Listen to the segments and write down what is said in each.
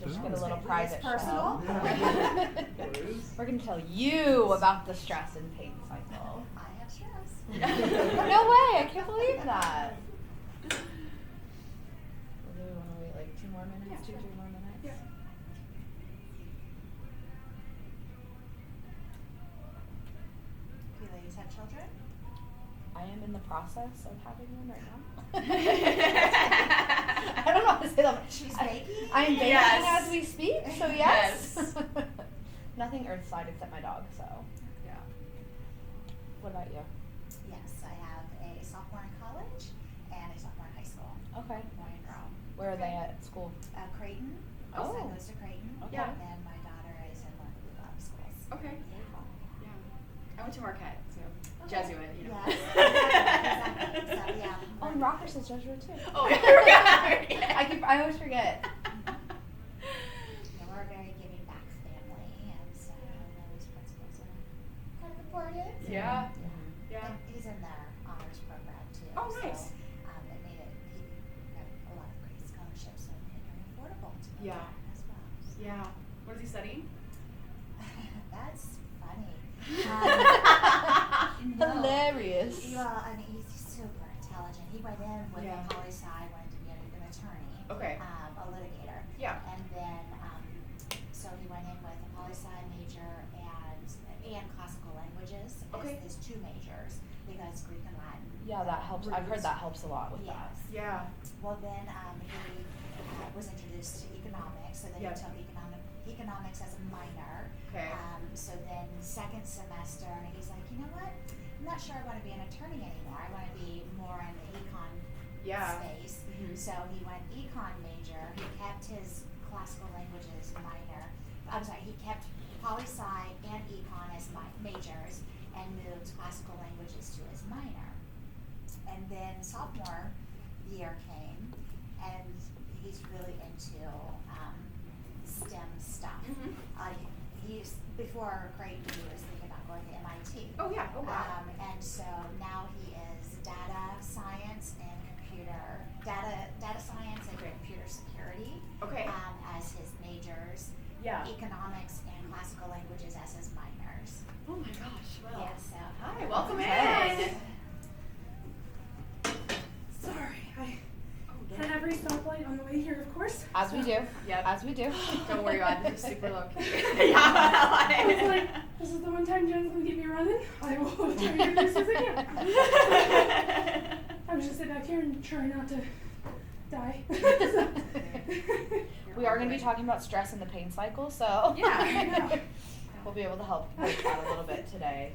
Just get a little private personal. show. We're going to tell you about the stress and pain cycle. I have stress. No way, I can't believe that. Do we want to wait like 2 more minutes? Yeah, 2, sure. 3 more minutes? Yeah. Do you ladies have children? I am in the process of having one right now. I don't know how to say that. She's baking? I am baking Yes. as we speak, so yes. Nothing earthside except my dog, so. Yeah. What about you? Yes, I have a sophomore in college and a sophomore in high school. Okay. Boy and girl. Where are they at school? Creighton. Oh. My son goes to Creighton. Okay. Yeah. And then my daughter is in one of the Blue schools. Okay. Yeah. I went to Marquette, so Okay. Jesuit, you know. Yes, exactly. So, yeah. Oh, and Rocker says Jesuit too. Oh, yeah. I always forget. Yeah, we're a very giving back family, and so those principles are kind of important. Yeah. Yeah. And he's in their honors program too. Oh, nice. So, it made it, he got a lot of great scholarships and very affordable to go Yeah. there as well. So. Yeah. What is he studying? That's funny. Hilarious. Well, I mean, he's super intelligent. He went in with Yeah. a poli-sci, wanted to be an attorney. Okay. A litigator. Yeah. And then, so he went in with a poli-sci major and classical languages Okay. as his 2 majors, because Greek and Latin. Yeah, that helps. I've heard that helps a lot with that. Yes. Yeah. Well, then he was introduced to economics, so then Yeah. he took economics as a minor. Okay. So then 2nd semester, he's like, you know what? I'm not sure I want to be an attorney anymore. I want to be more in the econ Yeah. space. Mhm. So he went econ major. He kept his classical languages minor. I'm sorry, he kept poli-sci and econ as majors and moved classical languages to his minor. And then sophomore year came, and he's really into STEM stuff. Mhm. Before Creighton, he was thinking about going to MIT. Oh, yeah. Oh, wow. And so now he is data science and computer security. Okay. As his majors. Yeah. Economics and classical languages as his minors. Oh my gosh. Well. Yeah, so. Hi, welcome Yes. in. Sorry, I had every stoplight on the way here, of course. As we do. Yep. As we do. Don't worry about it. This is super low key. I was like, this is the one time Jen's gonna get me running. I will try to do this as I can. I'm just sit back here and try not to die. We are going to be talking about stress and the pain cycle, so Yeah. we'll be able to help with that a little bit today.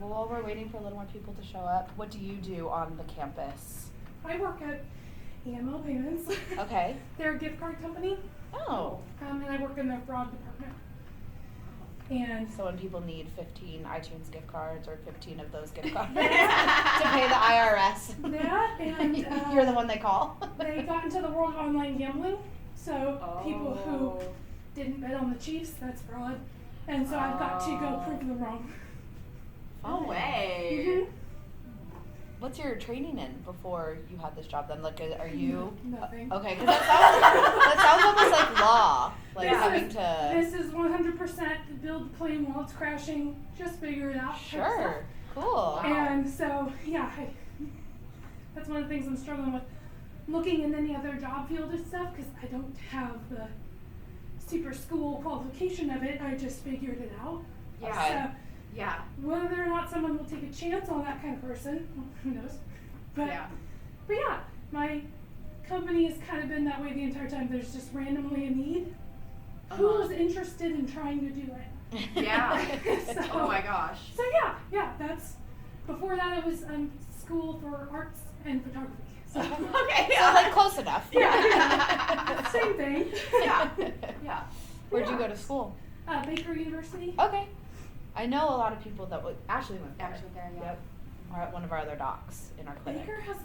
Well, while we're waiting for a little more people to show up, what do you do on the campus? I work at EML Payments. Okay. They're a gift card company, Oh. and I work in their fraud department. And So when people need 15 iTunes gift cards or 15 of those gift cards to pay the IRS, that, and you're the one they call. they got into the world of online gambling. So people who Oh. didn't bet on the Chiefs, that's fraud. And so I've got to go prove them wrong. No way. Mhm. What's your training in before you had this job then? Like, are you? Nothing. Okay, because that sounds almost like law. Like This having is- to. This is 100% build the plane while it's crashing, just figure it out. type Sure. Cool. Wow. And so, yeah, that's one of the things I'm struggling with. Looking in any other job field and stuff, because I don't have the super school qualification of it, I just figured it out. Yeah. So, Yeah. whether or not someone will take a chance on that kind of person, who knows? But Yeah. but yeah, my company has kind of been that way the entire time. There's just randomly a need. Who's interested in trying to do it? Yeah. So- Oh my gosh. So yeah, that's, before that it was school for arts and photography. So, Okay. So like close enough. yeah, same thing. Yeah. Yeah. Where'd you go to school? Baker University. Okay. I know a lot of people that would actually went there. Actually there, yeah. Yep. Or at one of our other docs in our clinic. Baker has,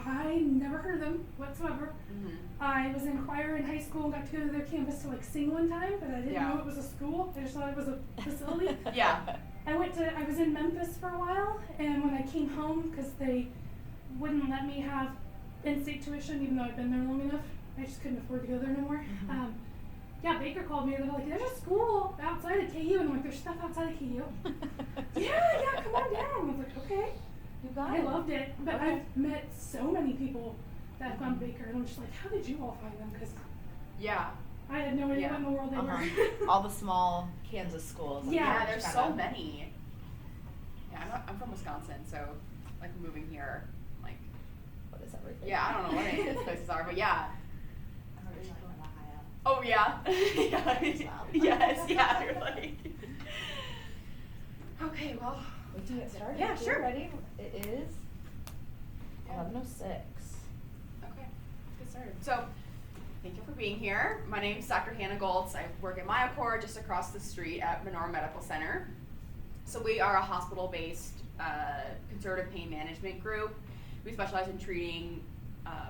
I never heard of them whatsoever. Mhm. I was in choir in high school and got to go to their campus to sing one time, but I didn't Yeah. know it was a school. I just thought it was a facility. Yeah. I was in Memphis for a while, and when I came home, because they wouldn't let me have in-state tuition, even though I'd been there long enough, I just couldn't afford to go there no more. Mhm. yeah, Baker called me and they're like, there's a school outside of KU. And I'm like, there's stuff outside of KU. yeah, come on down. I was like, okay. You got I it. loved it. But Okay. I've met so many people that have gone to Baker, and I'm just like, how did you all find them? Because Yeah. I had no idea Yeah. what in the world they were. All the small Kansas schools. Yeah. Yeah, there's so kinda- many. Yeah, I'm from Wisconsin, so like moving here, like, What is everything? yeah, I don't know what any of these places are, but yeah. I'm originally from Ohio. Oh yeah. As yeah. well. Yes, yeah, you're like. Okay, well. We can get started. Yeah, If you're sure. ready. It is Yeah. 11:06. Okay, let's get started. So, thank you for being here. My name is Dr. Hannah Goltz. I work at Myocore just across the street at Myocore Medical Center. So we are a hospital-based conservative pain management group. We specialize in treating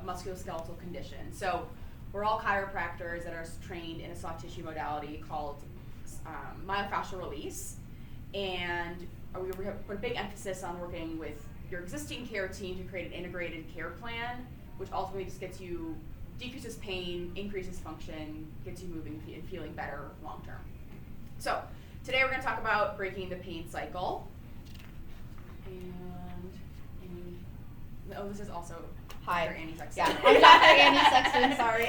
musculoskeletal conditions. So we're all chiropractors that are trained in a soft tissue modality called myofascial release. And we put a big emphasis on working with your existing care team to create an integrated care plan, which ultimately just gets you, decreases pain, increases function, gets you moving and feeling better long term. So today we're going to talk about breaking the pain cycle. This is also Hi. Dr. Annie Sexton. Yeah, I'm Dr. Annie Sexton. Sorry,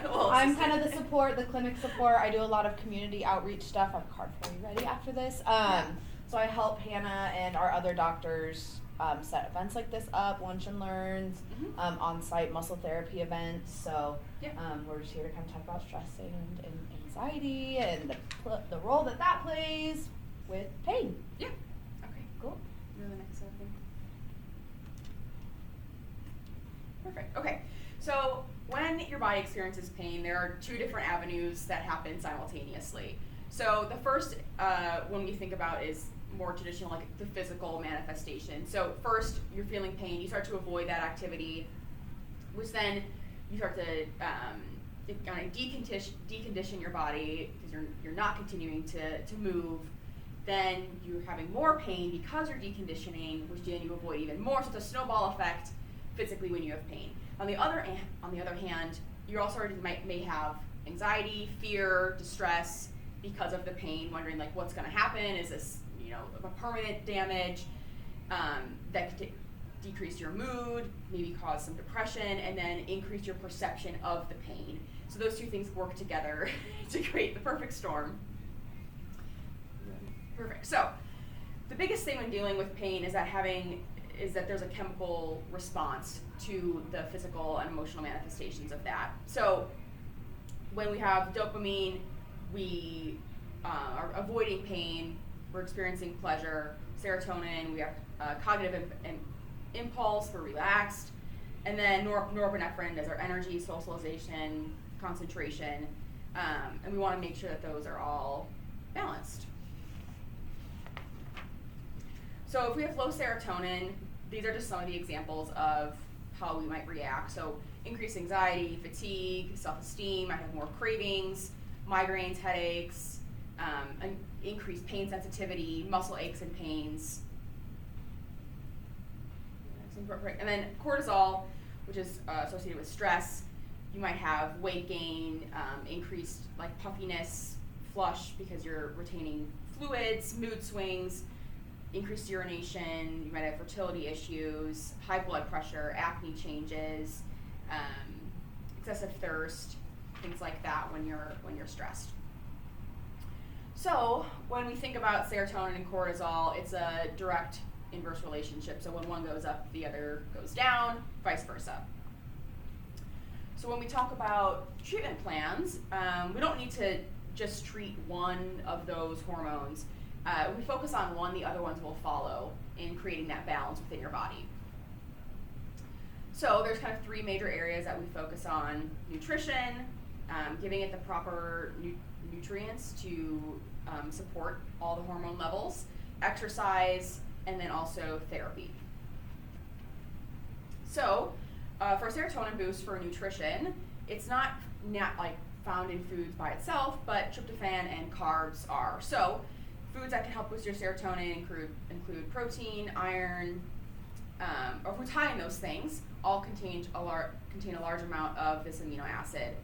Well, I'm kind of the support, the clinic support. I do a lot of community outreach stuff. I have a card for you ready after this. So I help Hannah and our other doctors set events like this up, lunch and learns, Mhm. on-site muscle therapy events. So Yeah. we're just here to kind of talk about stress and anxiety and the role that plays with pain. Yeah. Okay. Cool. You're the next thing. Perfect. Okay. So when your body experiences pain, there are two different avenues that happen simultaneously. So the first one we think about is more traditional, like the physical manifestation. So first, you're feeling pain, you start to avoid that activity, which then you start to kind of decondition your body because you're not continuing to move. Then you're having more pain because you're deconditioning, which then you avoid even more. So it's a snowball effect physically when you have pain. On the other hand, you also may have anxiety, fear, distress because of the pain, wondering like what's going to happen. Is this a permanent damage that could decrease your mood, maybe cause some depression, and then increase your perception of the pain. So those two things work together to create the perfect storm. Perfect. So the biggest thing when dealing with pain is that there's a chemical response to the physical and emotional manifestations of that. So when we have dopamine, we are avoiding pain, we're experiencing pleasure. Serotonin, we have cognitive impulse, we're relaxed. And then norepinephrine does our energy, socialization, concentration. And we want to make sure that those are all balanced. So if we have low serotonin, these are just some of the examples of how we might react. So increased anxiety, fatigue, self-esteem, might have more cravings, migraines, headaches, increased pain sensitivity, muscle aches and pains. And then cortisol, which is associated with stress. You might have weight gain, increased like puffiness, flush because you're retaining fluids, mood swings, increased urination. You might have fertility issues, high blood pressure, acne changes, excessive thirst, things like that when you're stressed. So when we think about serotonin and cortisol, it's a direct inverse relationship. So when one goes up, the other goes down, vice versa. So when we talk about treatment plans, we don't need to just treat one of those hormones. If we focus on one, the other ones will follow in creating that balance within your body. So there's kind of three major areas that we focus on: nutrition, giving it the proper nutrients to support all the hormone levels, exercise, and then also therapy. So for serotonin boost for nutrition, it's not like found in foods by itself, but tryptophan and carbs are. So foods that can help boost your serotonin include protein, iron, or if we're tying those things, all contain a large amount of this amino acid.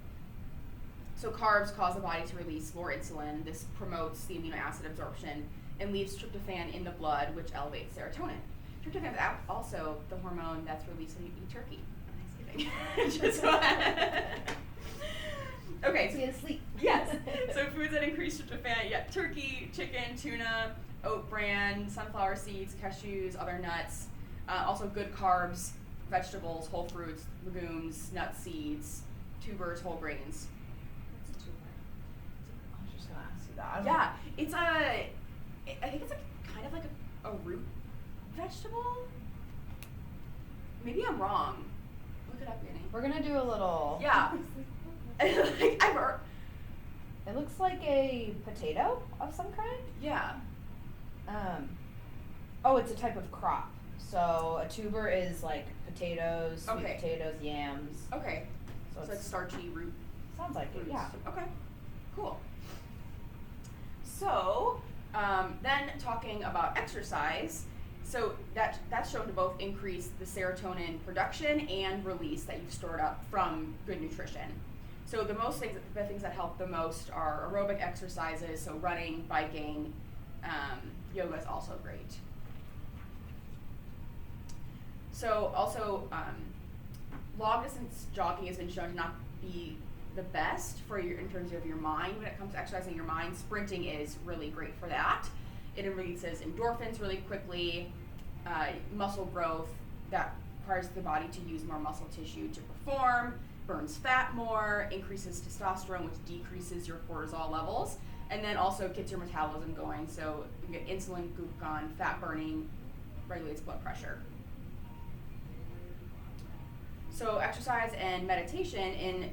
So carbs cause the body to release more insulin. This promotes the amino acid absorption and leaves tryptophan in the blood, which elevates serotonin. Tryptophan is also the hormone that's released when you eat turkey on Thanksgiving. Just okay. So you get to sleep. Yes. So foods that increase tryptophan, yeah, turkey, chicken, tuna, oat bran, sunflower seeds, cashews, other nuts. Also good carbs, vegetables, whole fruits, legumes, nuts, seeds, tubers, whole grains. What's a tuber? I was just gonna ask you that. I don't Yeah, it's I think it's kind of like a root vegetable. Maybe I'm wrong. Look it up, Annie. We're gonna do a little. Yeah. Like, It looks like a potato of some kind. yeah. Oh, it's a type of crop. So a tuber is like potatoes, sweet Okay. potatoes, yams. Okay. So So it's it's, starchy root sounds like it, roots. yeah. Okay. Cool. So then talking about exercise, so that's shown to both increase the serotonin production and release that you've stored up from good nutrition. So the things that help the most are aerobic exercises, so running, biking, yoga is also great. So also long distance jogging has been shown to not be the best for in terms of your mind when it comes to exercising your mind. Sprinting is really great for that. It releases endorphins really quickly, muscle growth that requires the body to use more muscle tissue to perform, burns fat more, increases testosterone, which decreases your cortisol levels, and then also gets your metabolism going. So you get insulin, glucagon, fat burning, regulates blood pressure. So exercise and meditation in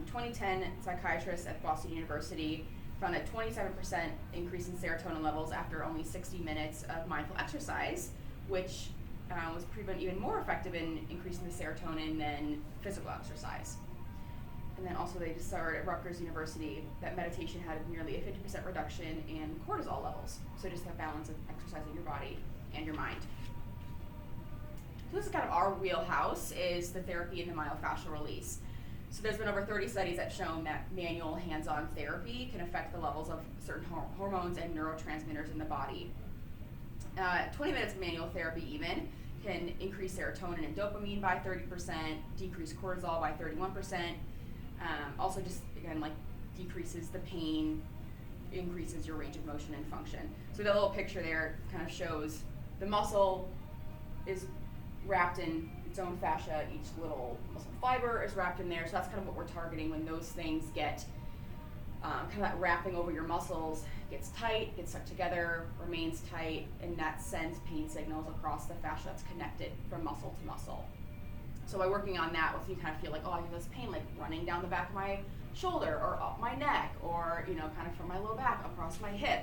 2010, psychiatrists at Boston University found a 27% increase in serotonin levels after only 60 minutes of mindful exercise, which was proven even more effective in increasing the serotonin than physical exercise. And then also they discovered at Rutgers University that meditation had nearly a 50% reduction in cortisol levels. So just that balance of exercising your body and your mind. So this is kind of our wheelhouse, is the therapy and the myofascial release. So there's been over 30 studies that have shown that manual hands-on therapy can affect the levels of certain hormones and neurotransmitters in the body. 20 minutes of manual therapy even can increase serotonin and dopamine by 30%, decrease cortisol by 31%, also just, again, like decreases the pain, increases your range of motion and function. So that little picture there kind of shows the muscle is wrapped in its own fascia, each little muscle fiber is wrapped in there, so that's kind of what we're targeting when those things get kind of that wrapping over your muscles gets tight, gets stuck together, remains tight, and that sends pain signals across the fascia that's connected from muscle to muscle. So by working on that, if you kind of feel like, oh, I have this pain like running down the back of my shoulder or up my neck, or kind of from my low back across my hip,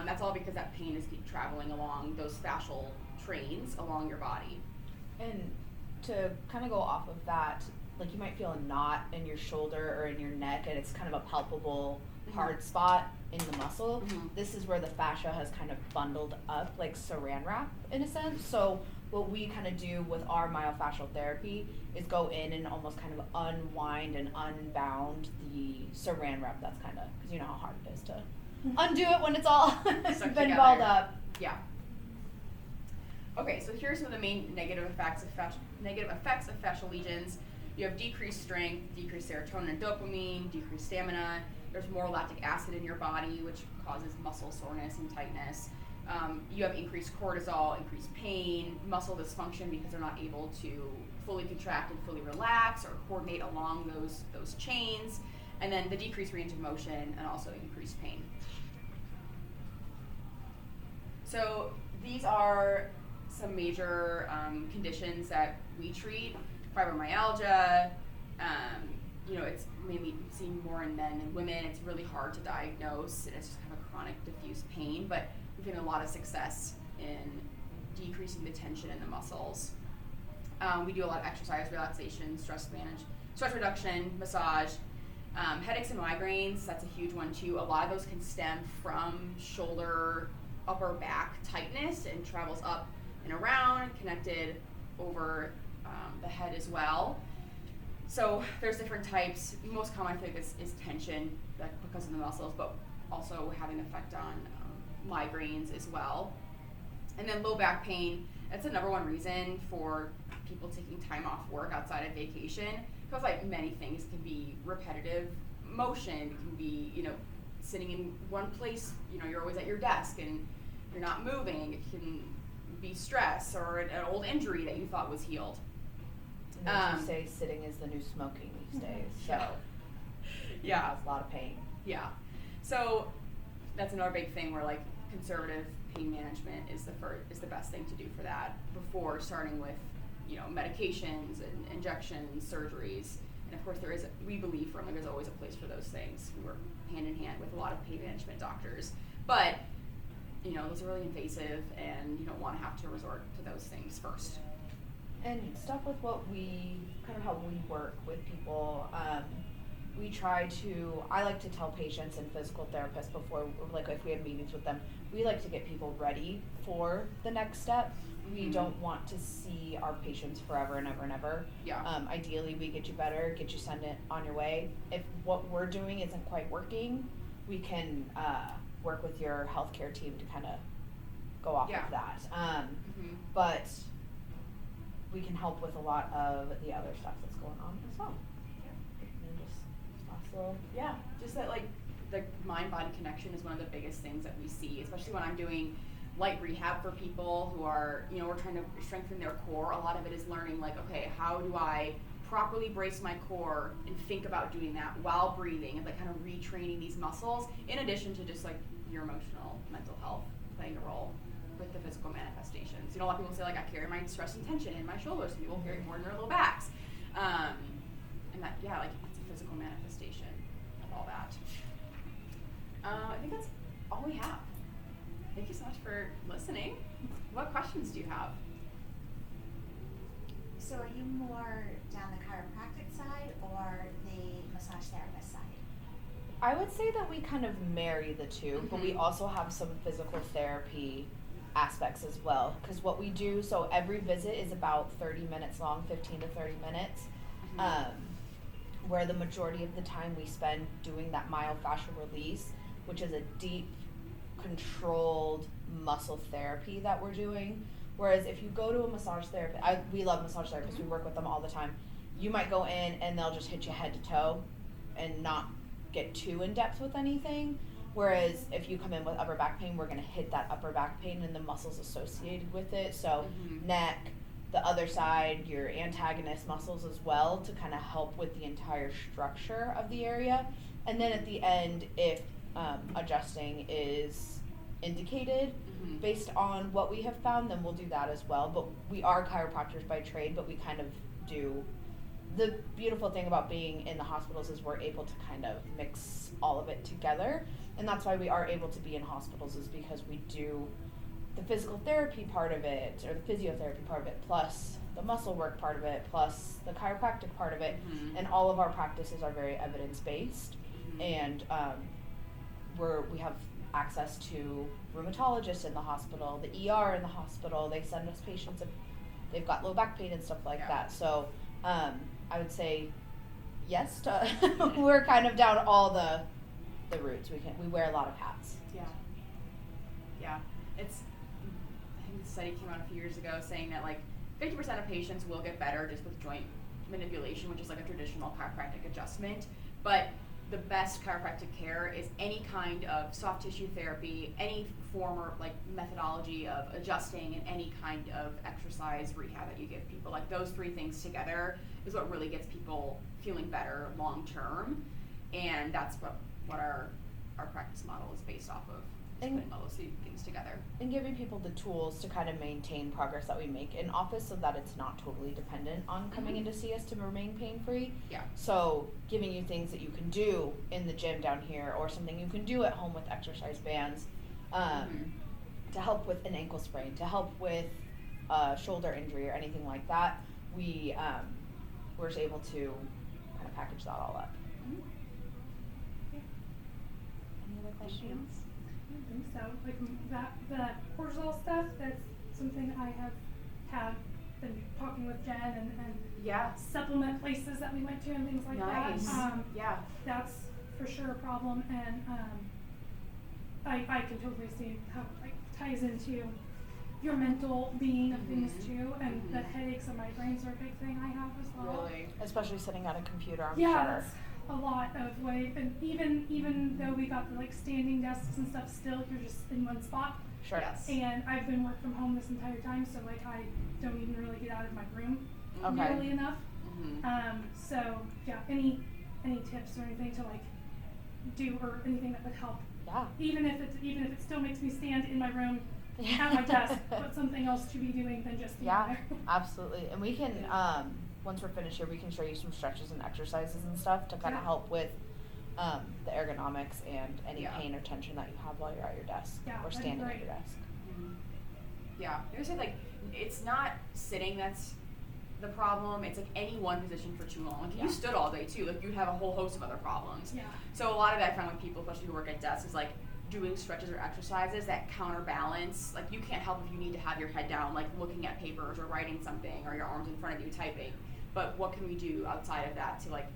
that's all because that pain is traveling along those fascial trains along your body. And to kind of go off of that, like you might feel a knot in your shoulder or in your neck, and it's kind of a palpable hard spot in the muscle. This is where the fascia has kind of bundled up, like saran wrap in a sense. So what we kind of do with our myofascial therapy is go in and almost kind of unwind and unbound the saran wrap that's kind of, because you know how hard it is to undo it when it's all Stuck been together. balled up. Yeah. Okay, so here's some of the main negative effects of fascial lesions. You have decreased strength, decreased serotonin and dopamine, decreased stamina. There's more lactic acid in your body, which causes muscle soreness and tightness. You have increased cortisol, increased pain, muscle dysfunction because they're not able to fully contract and fully relax or coordinate along those chains, and then the decreased range of motion and also increased pain. So these are some major conditions that we treat. Fibromyalgia, it's mainly seen more in men and women. It's really hard to diagnose, and it's just kind of chronic diffuse pain, but we've had a lot of success in decreasing the tension in the muscles. We do a lot of exercise, relaxation, stress reduction, massage. Headaches and migraines, that's a huge one too. A lot of those can stem from shoulder, upper back tightness and travels up and around, connected over the head as well. So there's different types. Most common I think is tension, because of the muscles, but also having an effect on migraines as well. And then low back pain, that's the number one reason for people taking time off work outside of vacation. Because like many things, it can be repetitive motion, it can be, sitting in one place, you're always at your desk and you're not moving. It can be stress or an old injury that you thought was healed. And as you say, sitting is the new smoking these days, so yeah, it causes a lot of pain. Yeah, so that's another big thing where like conservative pain management is the best thing to do for that before starting with medications and injections, surgeries. And of course we believe firmly there's always a place for those things. We work hand in hand with a lot of pain management doctors, but those are really invasive and you don't want to have to resort to those things first. And stuff with how we work with people, I like to tell patients and physical therapists before, like if we have meetings with them, we like to get people ready for the next step. We don't want to see our patients forever and ever and ever. Yeah. Ideally, we get you better, get you send it on your way. If what we're doing isn't quite working, we can work with your healthcare team to kind of go off of that. But we can help with a lot of the other stuff that's going on as well. And just that like the mind-body connection is one of the biggest things that we see, especially when I'm doing light rehab for people who are, we're trying to strengthen their core. A lot of it is learning like, okay, how do I properly brace my core and think about doing that while breathing and like kind of retraining these muscles in addition to just like your emotional, mental health playing a role with the physical manifestations. A lot of people say like I carry my stress and tension in my shoulders. Some people carry it more in their low backs. And that, like it's a physical manifestation of all that. I think that's all we have. Thank you so much for listening. What questions do you have? So are you more down the chiropractic side or the massage therapist side? I would say that we kind of marry the two, but we also have some physical therapy aspects as well. Because what we do, so every visit is about 30 minutes long, 15 to 30 minutes, where the majority of the time we spend doing that myofascial release, which is a deep, controlled muscle therapy that we're doing. Whereas if you go to a massage therapist, we love massage therapists, we work with them all the time. You might go in and they'll just hit you head to toe and not get too in depth with anything. Whereas if you come in with upper back pain, we're going to hit that upper back pain and the muscles associated with it. So neck, the other side, your antagonist muscles as well, to kind of help with the entire structure of the area. And then at the end, if adjusting is indicated based on what we have found, then we'll do that as well. But we are chiropractors by trade, but we kind of do. The beautiful thing about being in the hospitals is we're able to kind of mix all of it together. And that's why we are able to be in hospitals, is because we do the physical therapy part of it, or the physiotherapy part of it, plus the muscle work part of it, plus the chiropractic part of it. And all of our practices are very evidence-based. And we have access to rheumatologists in the hospital, the ER in the hospital. They send us patients if they've got low back pain and stuff like that. So I would say yes to we're kind of down all the routes. We wear a lot of hats. Yeah. It's, I think the study came out a few years ago saying that like 50% of patients will get better just with joint manipulation, which is like a traditional chiropractic adjustment. But the best chiropractic care is any kind of soft tissue therapy, any form or like methodology of adjusting, and any kind of exercise rehab that you give people. Like those three things together is what really gets people feeling better long term, and that's what our practice model is based off of. Putting all those things together and giving people the tools to kind of maintain progress that we make in office, so that it's not totally dependent on coming in to see us to remain pain-free. So giving you things that you can do in the gym down here, or something you can do at home with exercise bands, to help with an ankle sprain, to help with a shoulder injury or anything like that. We're just able to kind of package that all up. Any other questions? I don't think so. Like that cortisol stuff, that's something I have had been talking with Jen and Yeah. supplement places that we went to and things like Nice. that. Yeah. That's for sure a problem, and I can totally see how it like ties into your mental being of things too, and the headaches and migraines are a big thing I have as well. Really. Especially sitting at a computer, I'm Yeah, sure. that's a lot of weight, and even though we got the like standing desks and stuff, still you're just in one spot. Sure. Yes. And I've been work from home this entire time, so like I don't even really get out of my room Okay. nearly enough. Mm-hmm. So yeah, any tips or anything to like do or anything that would help, Yeah. even if it still makes me stand in my room at my desk, but something else to be doing than just being Yeah, there. absolutely. And we can, once we're finished here, we can show you some stretches and exercises and stuff to kind of Yeah. help with the ergonomics and any Yeah. pain or tension that you have while you're at your desk Yeah, or that'd be standing at great. your desk. Yeah. Like I said, like, it's not sitting that's the problem. It's like any one position for too long. Like, if Yeah. you stood all day too, like, you'd have a whole host of other problems. Yeah. So a lot of that I find with people, especially who work at desks, is like doing stretches or exercises that counterbalance. Like, you can't help if you need to have your head down, like looking at papers or writing something, or your arms in front of you typing. But what can we do outside of that to like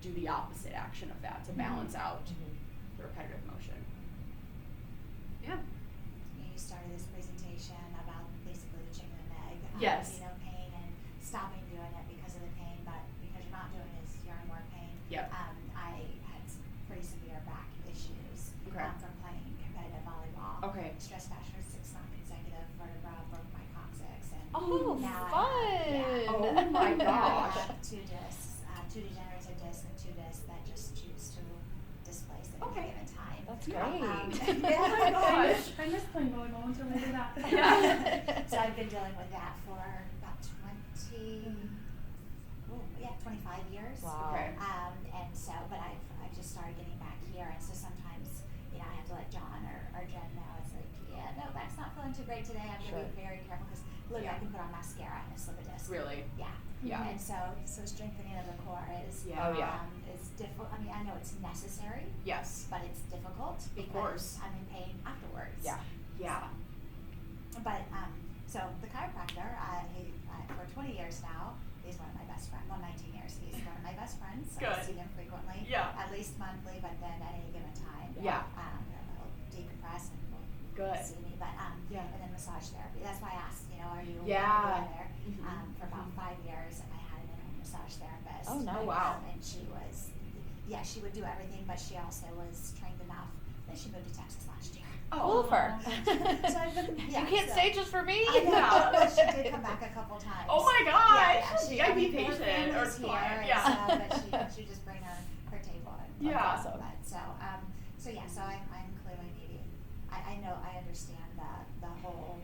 do the opposite action of that to balance out the repetitive motion? Yeah. You started this presentation about basically the chicken and egg. Yes. Pain and stopping doing it because of the pain, but because you're not doing it, you're in more pain. Yep. I had some pretty severe back issues Okay. from playing competitive volleyball. Okay. Stress fracture, 6 non-consecutive vertebra, broke my coccyx, and Oh, now fun! Oh my now I gosh. have 2 discs, 2 degenerative discs and 2 discs that just choose to displace at Okay. any given time. That's Yeah. great. Oh my gosh. I miss playing volleyball until I did that. So I've been dealing with that for about 25 years. Wow. Okay. And so, but I've just started getting back here, and so sometimes, I have to let John or Jen know. It's like, yeah, no, back's not feeling too great today. I'm Sure. gonna be very careful because literally Yeah. I can put on mascara and a slip a disc. Really? Yeah. Yeah. And so strengthening of the core is Yeah. Oh, yeah. is difficult. I mean, I know it's necessary, Yes. but it's difficult because course. I'm in pain afterwards. Yeah. Yeah. But so the chiropractor, for 20 years now, he's one of my best friends. Well, 19 years. He's one of my best friends. I Good. see him frequently. Yeah. At least monthly, but then at any given time. Yeah. He'll decompress and will Good. see me. But Yeah. and then massage therapy. That's why I asked. Are you Yeah. there? Mhm. For about 5 years, and I had an in-home massage therapist. Oh, nice. Oh, wow. And she was, she would do everything, but she also was trained enough. Then she moved to Texas last year. Cool of her. So I've been, You can't stay just for me. I know, Yeah. but she did come back a couple times. Oh my Yeah, gosh. she, You gotta I be mean, her patient or family's here, fine. and Yeah. so, but she just bring her table and Yeah. Awesome. But so so I'm clearly needing. I know I understand the whole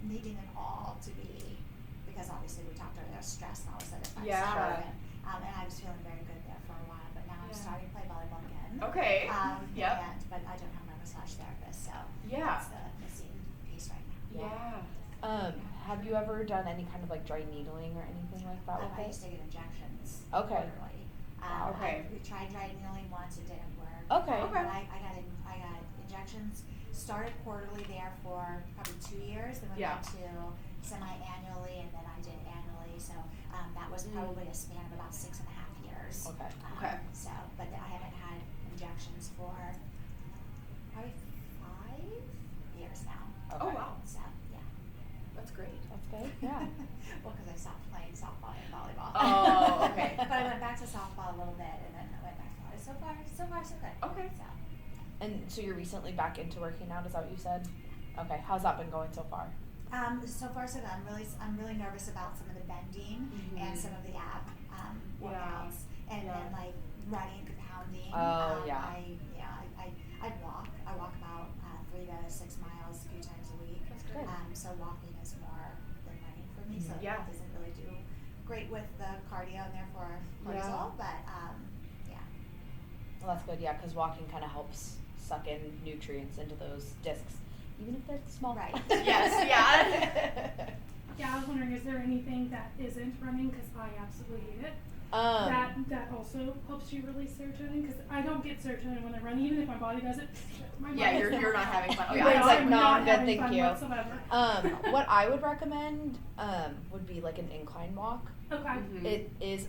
needing it all to be, because obviously we talked earlier, stress and all this other fun Yeah. stuff, and I was feeling very good there for a while, but now I'm Yeah. starting to play volleyball again. Okay. Yep. But I don't have my massage therapist, so Yeah. that's the missing piece right now. Yeah. Have you ever done any kind of like dry needling or anything like that with I it? used to get injections Okay. quarterly. Okay. We tried dry needling once, it didn't work. Okay. Okay. But I got injections, started quarterly there for probably 2 years, then we Yeah. went to semi-annually, and then I did annually, so that was probably a span of about 6.5 years. Okay. Okay. So, but I haven't had injections for probably 5 years now. Oh, Okay. wow. So, yeah. That's great. That's good. Yeah. Well, because I stopped playing softball and volleyball. Oh, okay. But I went back to softball a little bit, and then I went back to volleyball. So far, so good. Okay. So, And so you're recently back into working out, is that what you said? Okay. How's that been going so far? so far so good. I'm really nervous about some of the bending and some of the ab workouts, and then like running, pounding. Oh, yeah. I walk. I walk about 3 to 6 miles a few times a week. That's good. So walking is more than running for me. So Yeah. it doesn't really do great with the cardio and therefore cortisol. Yeah. But yeah. Well, that's good, yeah, because walking kind of helps suck in nutrients into those discs, even if they're small. Right. Yes, yeah. Yeah, I was wondering, is there anything that isn't running? Because I absolutely hate it. that also helps you release serotonin, because I don't get serotonin when I run, even if my body does it. My Yeah, body you're not having fun. Oh, Your yeah, brain's like, I'm no, not I'm good, having thank fun you. whatsoever. What I would recommend would be like an incline walk. Okay. Mhm. It is,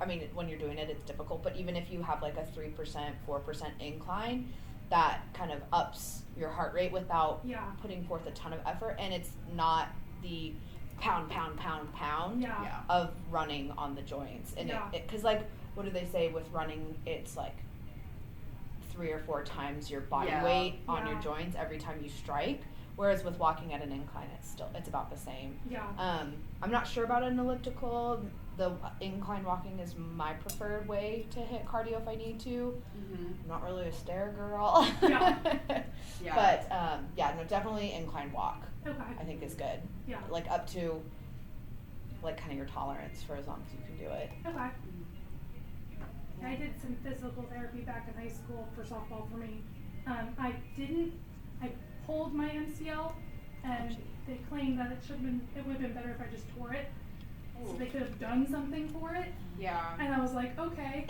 I mean, when you're doing it, it's difficult, but even if you have like a 3%, 4% incline, that kind of ups your heart rate without Yeah. putting forth a ton of effort, and it's not the pound, pound, pound, pound Yeah. Yeah. of running on the joints. And Yeah. because like, what do they say with running? It's like 3 or 4 times your body Yeah. weight on Yeah. your joints every time you strike. Whereas with walking at an incline, it's about the same. Yeah. I'm not sure about an elliptical. The incline walking is my preferred way to hit cardio if I need to. Mhm. I'm not really a stair girl. Yeah. Yeah. But yeah, no, definitely incline walk. Okay. I think is good. Yeah. Like up to like kind of your tolerance for as long as you can do it. Okay. I did some physical therapy back in high school for softball for me. I pulled my MCL, and they claimed that it would have been better if I just tore it. So Ooh. they could have done something for it. Yeah. And I was like, okay.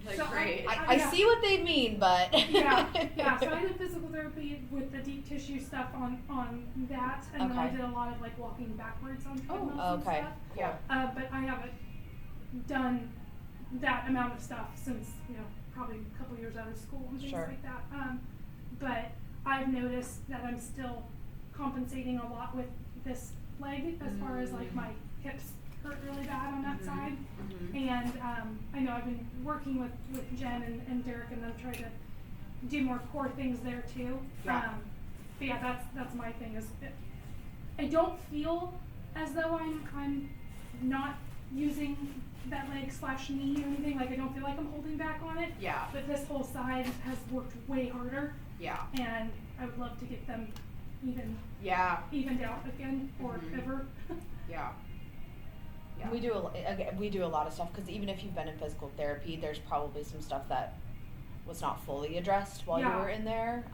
Like, So great. I yeah. see what they mean, but Yeah. So I did physical therapy with the deep tissue stuff on that, and then I Okay. did a lot of like walking backwards on treadmills and okay. stuff. Yeah. But I haven't done that amount of stuff since, probably a couple years out of school and things Sure. like that. But I've noticed that I'm still compensating a lot with this leg as far as like my hips hurt really bad on that Mhm. side. Mhm. And I know I've been working with Jen and Derek and them trying to do more core things there too. Yeah. But yeah, that's my thing is I don't feel as though I'm not using that leg / knee or anything. Like I don't feel like I'm holding back on it. Yeah. But this whole side has worked way harder, Yeah. and I would love to get them Yeah. evened out again or Mhm. ever. Yeah. Yeah. we do a lot of stuff because even if you've been in physical therapy, there's probably some stuff that was not fully addressed while you Yeah. were in there.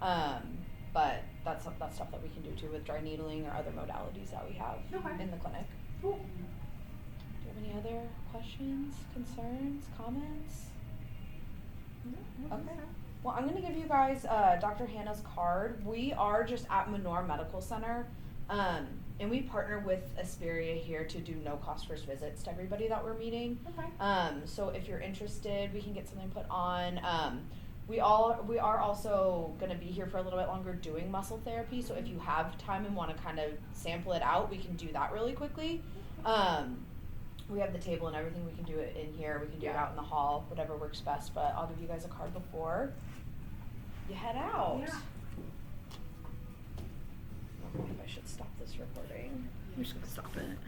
But that's stuff that we can do too with dry needling or other modalities that we have Okay. in the clinic. Cool. Do you have any other questions, concerns, comments? Okay. Well, I'm going to give you guys Dr. Hannah's card. We are just at Menor Medical Center, and we partner with Asperia here to do no-cost first visits to everybody that we're meeting. Okay. So if you're interested, we can get something put on. We are also going to be here for a little bit longer doing muscle therapy. So if you have time and want to kind of sample it out, we can do that really quickly. We have the table and everything. We can do it in here. We can do it Yeah. out in the hall, whatever works best. But I'll give you guys a card before you head out. Yeah. I don't know if I should stop this recording. I'm just gonna stop it.